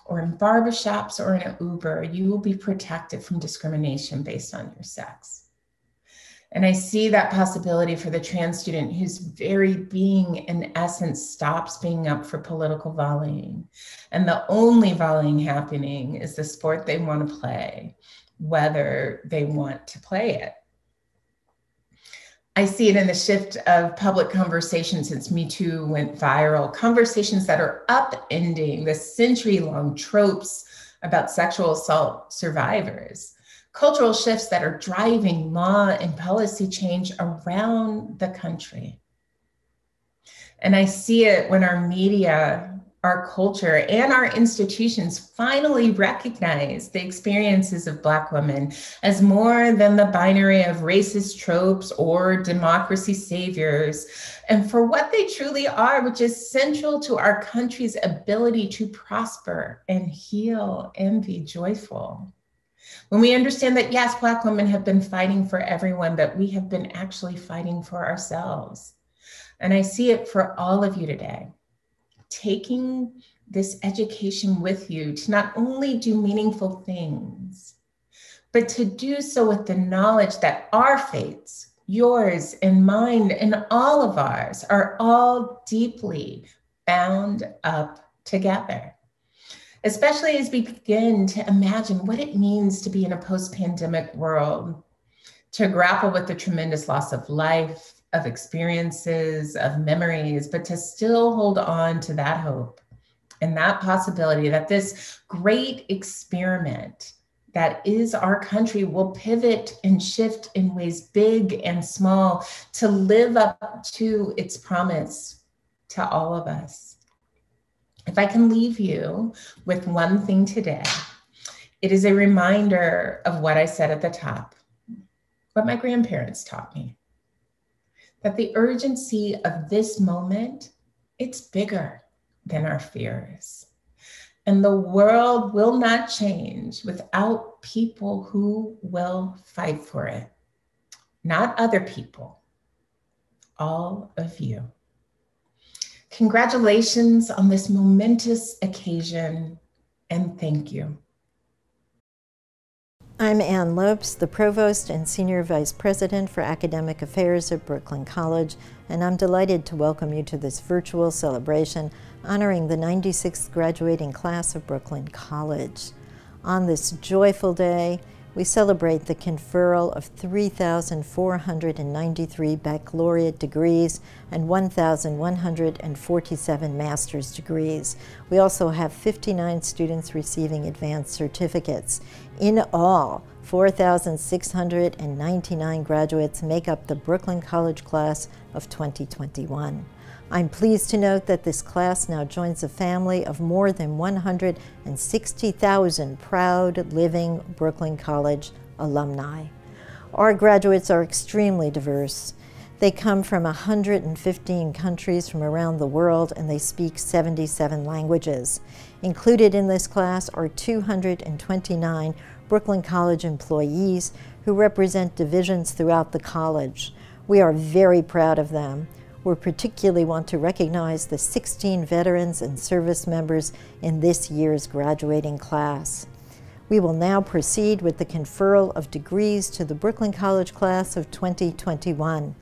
or in barbershops or in an Uber, you will be protected from discrimination based on your sex. And I see that possibility for the trans student whose very being, in essence, stops being up for political volleying. And the only volleying happening is the sport they want to play, whether they want to play it. I see it in the shift of public conversation since Me Too went viral, conversations that are upending the century-long tropes about sexual assault survivors, cultural shifts that are driving law and policy change around the country. And I see it when our media, our culture, and our institutions finally recognize the experiences of Black women as more than the binary of racist tropes or democracy saviors, and for what they truly are, which is central to our country's ability to prosper and heal and be joyful. When we understand that, yes, Black women have been fighting for everyone, but we have been actually fighting for ourselves. And I see it for all of you today. Taking this education with you to not only do meaningful things, but to do so with the knowledge that our fates, yours and mine and all of ours, are all deeply bound up together. Especially as we begin to imagine what it means to be in a post-pandemic world, to grapple with the tremendous loss of life, of experiences, of memories, but to still hold on to that hope and that possibility that this great experiment that is our country will pivot and shift in ways big and small to live up to its promise to all of us. If I can leave you with one thing today, it is a reminder of what I said at the top, what my grandparents taught me. That the urgency of this moment, it's bigger than our fears. And the world will not change without people who will fight for it. Not other people, all of you. Congratulations on this momentous occasion, and thank you. I'm Ann Lopes, the Provost and Senior Vice President for Academic Affairs at Brooklyn College, and I'm delighted to welcome you to this virtual celebration honoring the 96th graduating class of Brooklyn College. On this joyful day, we celebrate the conferral of 3,493 baccalaureate degrees and 1,147 master's degrees. We also have 59 students receiving advanced certificates. In all, 4,699 graduates make up the Brooklyn College class of 2021. I'm pleased to note that this class now joins a family of more than 160,000 proud, living Brooklyn College alumni. Our graduates are extremely diverse. They come from 115 countries from around the world, and they speak 77 languages. Included in this class are 229 Brooklyn College employees who represent divisions throughout the college. We are very proud of them. We particularly want to recognize the 16 veterans and service members in this year's graduating class. We will now proceed with the conferral of degrees to the Brooklyn College class of 2021.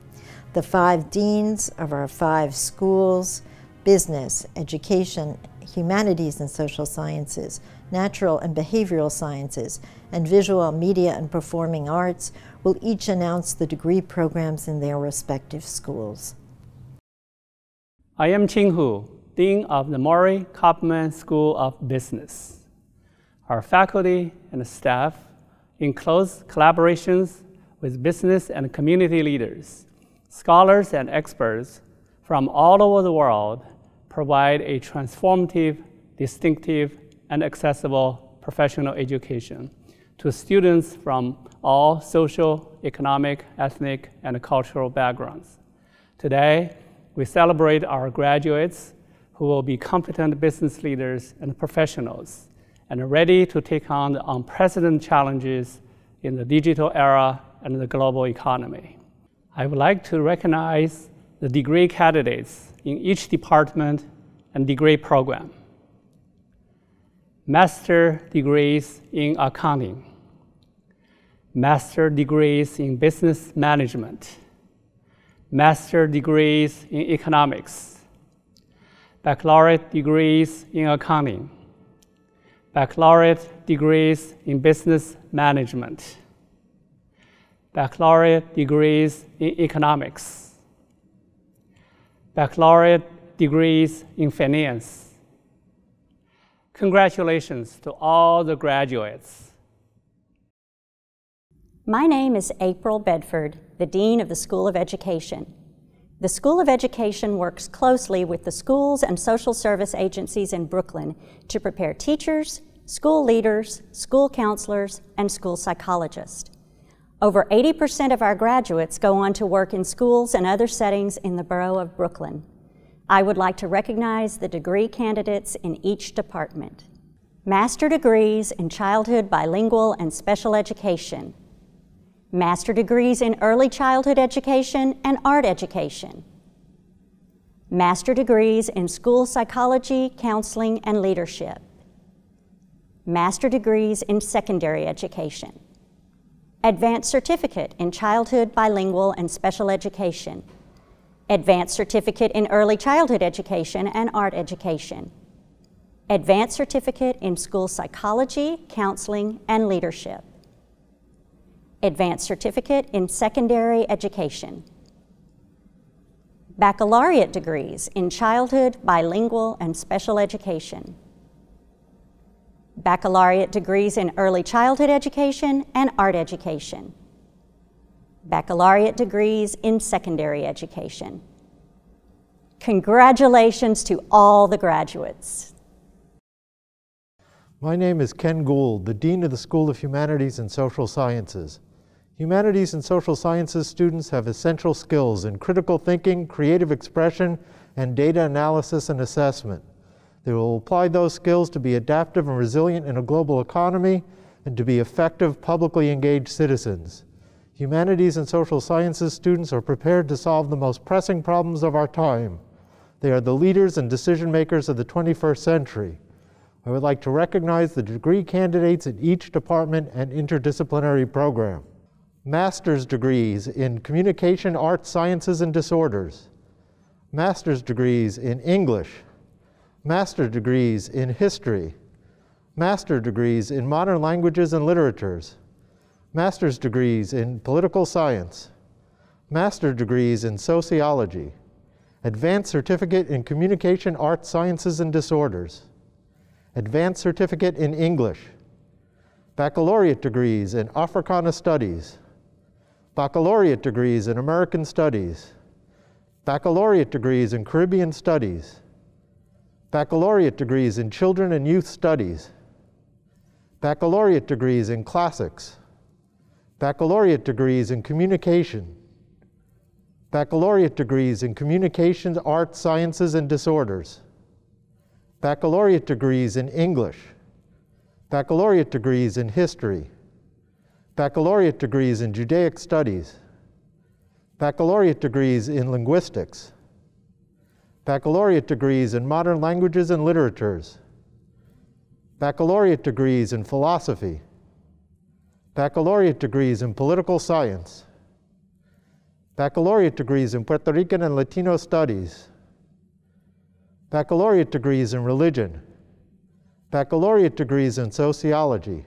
The 5 deans of our 5 schools, business, education, humanities and social sciences, natural and behavioral sciences, and visual, media, and performing arts will each announce the degree programs in their respective schools. I am Ching Hu, Dean of the Maury Koppelman School of Business. Our faculty and staff, in close collaborations with business and community leaders, scholars and experts from all over the world, provide a transformative, distinctive, and accessible professional education to students from all social, economic, ethnic, and cultural backgrounds. Today, we celebrate our graduates who will be competent business leaders and professionals and are ready to take on the unprecedented challenges in the digital era and the global economy. I would like to recognize the degree candidates in each department and degree program. Master degrees in accounting, master degrees in business management, master degrees in economics, baccalaureate degrees in accounting, baccalaureate degrees in business management, baccalaureate degrees in economics, baccalaureate degrees in finance. Congratulations to all the graduates. My name is April Bedford, the Dean of the School of Education. The School of Education works closely with the schools and social service agencies in Brooklyn to prepare teachers, school leaders, school counselors, and school psychologists. Over 80% of our graduates go on to work in schools and other settings in the borough of Brooklyn. I would like to recognize the degree candidates in each department. Master degrees in childhood, bilingual, and special education. Master degrees in early childhood education and art education. Master degrees in school psychology, counseling, and leadership. Master degrees in secondary education. Advanced certificate in childhood, bilingual, and special education. Advanced certificate in early childhood education and art education. Advanced certificate in school psychology, counseling, and leadership. Advanced certificate in secondary education. Baccalaureate degrees in childhood, bilingual, and special education. Baccalaureate degrees in early childhood education and art education. Baccalaureate degrees in secondary education. Congratulations to all the graduates. My name is Ken Gould, the Dean of the School of Humanities and Social Sciences. Humanities and Social Sciences students have essential skills in critical thinking, creative expression, and data analysis and assessment. They will apply those skills to be adaptive and resilient in a global economy and to be effective, publicly engaged citizens. Humanities and Social Sciences students are prepared to solve the most pressing problems of our time. They are the leaders and decision makers of the 21st century. I would like to recognize the degree candidates in each department and interdisciplinary program. Master's degrees in Communication, Arts, Sciences, and Disorders. Master's degrees in English. Master's degrees in History. Master's degrees in Modern Languages and Literatures. Master's degrees in Political Science. Master's degrees in Sociology. Advanced Certificate in Communication, Arts, Sciences, and Disorders. Advanced Certificate in English. Baccalaureate degrees in Africana Studies. Baccalaureate degrees in American Studies. Baccalaureate degrees in Caribbean Studies. Baccalaureate degrees in Children and Youth Studies. Baccalaureate degrees in Classics. Baccalaureate degrees in Communication. Baccalaureate degrees in Communications, Arts, Sciences, and Disorders. Baccalaureate degrees in English. Baccalaureate degrees in History. Baccalaureate degrees in Judaic Studies. Baccalaureate degrees in Linguistics. Baccalaureate degrees in Modern Languages and Literatures. Baccalaureate degrees in Philosophy. Baccalaureate degrees in Political Science. Baccalaureate degrees in Puerto Rican and Latino Studies. Baccalaureate degrees in Religion. Baccalaureate degrees in Sociology.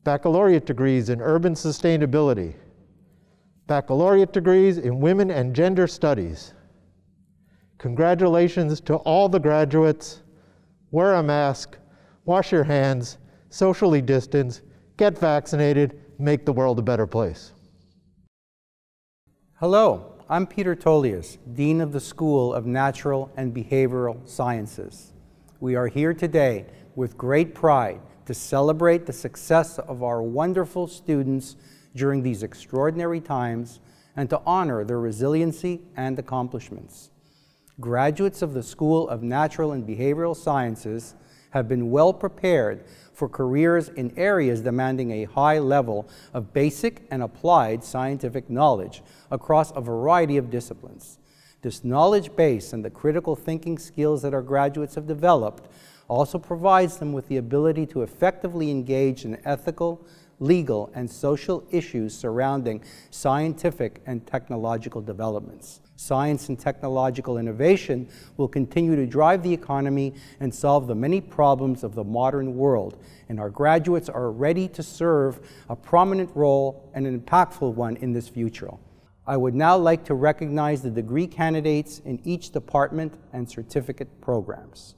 Baccalaureate degrees in Urban Sustainability. Baccalaureate degrees in Women and Gender Studies. Congratulations to all the graduates. Wear a mask, wash your hands, socially distance, get vaccinated, make the world a better place. Hello, I'm Peter Tolias, Dean of the School of Natural and Behavioral Sciences. We are here today with great pride to celebrate the success of our wonderful students during these extraordinary times and to honor their resiliency and accomplishments. Graduates of the School of Natural and Behavioral Sciences have been well prepared for careers in areas demanding a high level of basic and applied scientific knowledge across a variety of disciplines. This knowledge base and the critical thinking skills that our graduates have developed also provides them with the ability to effectively engage in ethical, legal, and social issues surrounding scientific and technological developments. Science and technological innovation will continue to drive the economy and solve the many problems of the modern world, and our graduates are ready to serve a prominent role and an impactful one in this future. I would now like to recognize the degree candidates in each department and certificate programs.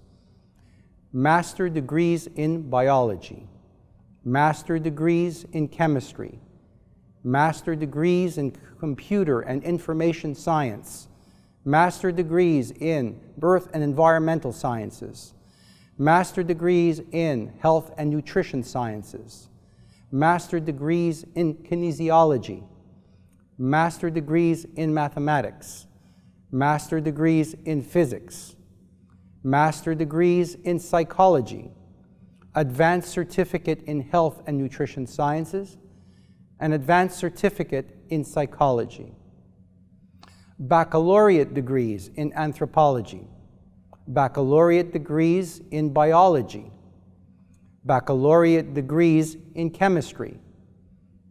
Master degrees in biology, master degrees in chemistry, master degrees in computer and information science, master degrees in birth and environmental sciences, master degrees in health and nutrition sciences, master degrees in kinesiology, master degrees in mathematics, master degrees in physics, master degrees in psychology, advanced certificate in health and nutrition sciences, an advanced certificate in psychology, baccalaureate degrees in anthropology, baccalaureate degrees in biology, baccalaureate degrees in chemistry,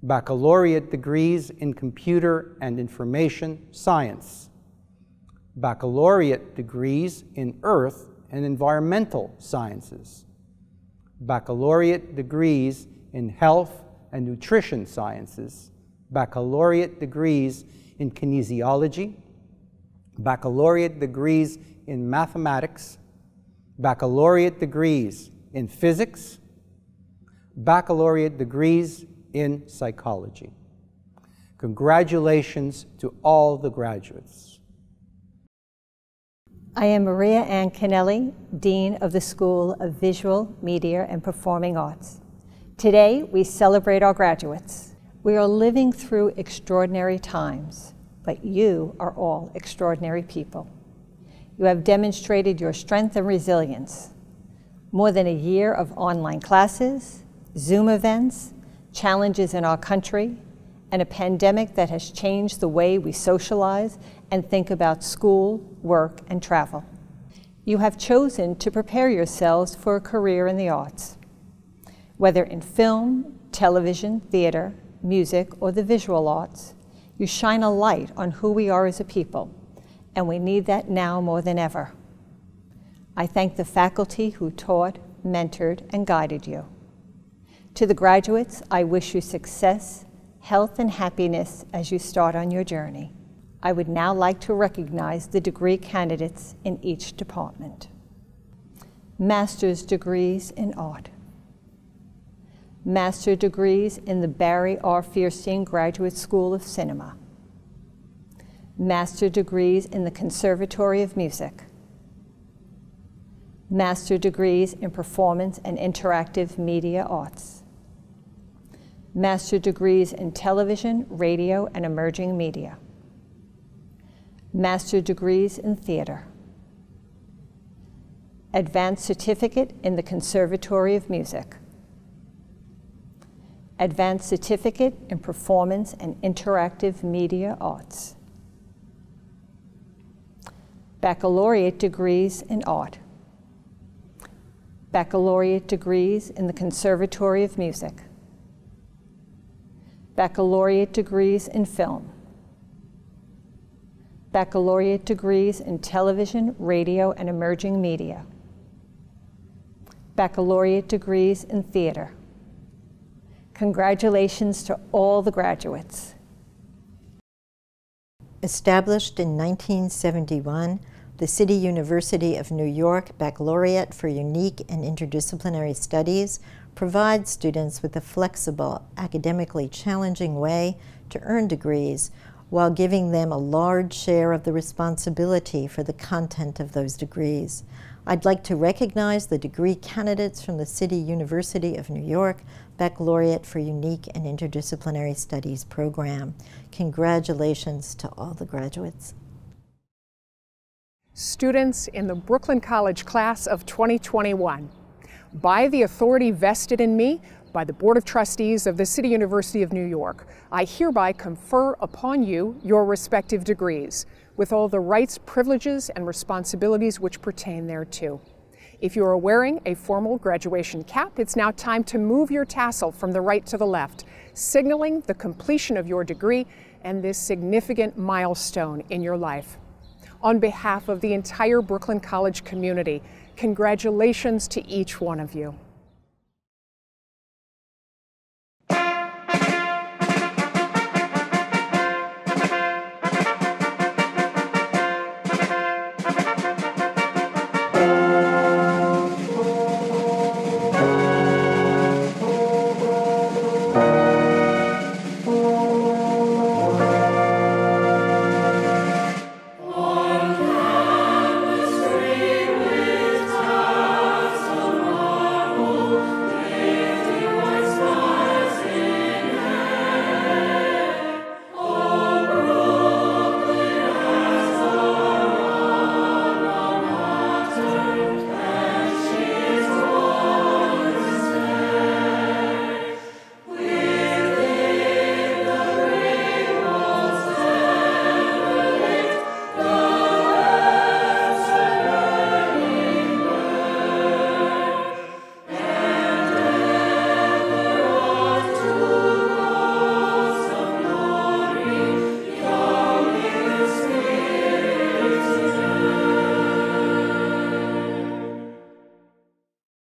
baccalaureate degrees in computer and information science, baccalaureate degrees in earth and environmental sciences, baccalaureate degrees in health and nutrition sciences, baccalaureate degrees in kinesiology, baccalaureate degrees in mathematics, baccalaureate degrees in physics, baccalaureate degrees in psychology. Congratulations to all the graduates. I am Maria Ann Kennelly, Dean of the School of Visual, Media, and Performing Arts. Today, we celebrate our graduates. We are living through extraordinary times, but you are all extraordinary people. You have demonstrated your strength and resilience. More than a year of online classes, Zoom events, challenges in our country, and a pandemic that has changed the way we socialize and think about school, work, and travel. You have chosen to prepare yourselves for a career in the arts. Whether in film, television, theater, music, or the visual arts, you shine a light on who we are as a people, and we need that now more than ever. I thank the faculty who taught, mentored, and guided you. To the graduates, I wish you success, health, and happiness as you start on your journey. I would now like to recognize the degree candidates in each department. Master's degrees in art. Master degrees in the Barry R. Fierstein Graduate School of Cinema. Master degrees in the Conservatory of Music. Master degrees in Performance and Interactive Media Arts. Master degrees in Television, Radio, and Emerging Media. Master degrees in Theater. Advanced Certificate in the Conservatory of Music. Advanced Certificate in Performance and Interactive Media Arts. Baccalaureate degrees in Art. Baccalaureate degrees in the Conservatory of Music. Baccalaureate degrees in Film. Baccalaureate degrees in Television, Radio, and Emerging Media. Baccalaureate degrees in Theater. Congratulations to all the graduates. Established in 1971, the City University of New York Baccalaureate for Unique and Interdisciplinary Studies provides students with a flexible, academically challenging way to earn degrees while giving them a large share of the responsibility for the content of those degrees. I'd like to recognize the degree candidates from the City University of New York Baccalaureate for Unique and Interdisciplinary Studies program. Congratulations to all the graduates. Students in the Brooklyn College class of 2021, by the authority vested in me by the Board of Trustees of the City University of New York, I hereby confer upon you your respective degrees, with all the rights, privileges, and responsibilities which pertain thereto. If you are wearing a formal graduation cap, it's now time to move your tassel from the right to the left, signaling the completion of your degree and this significant milestone in your life. On behalf of the entire Brooklyn College community, congratulations to each one of you.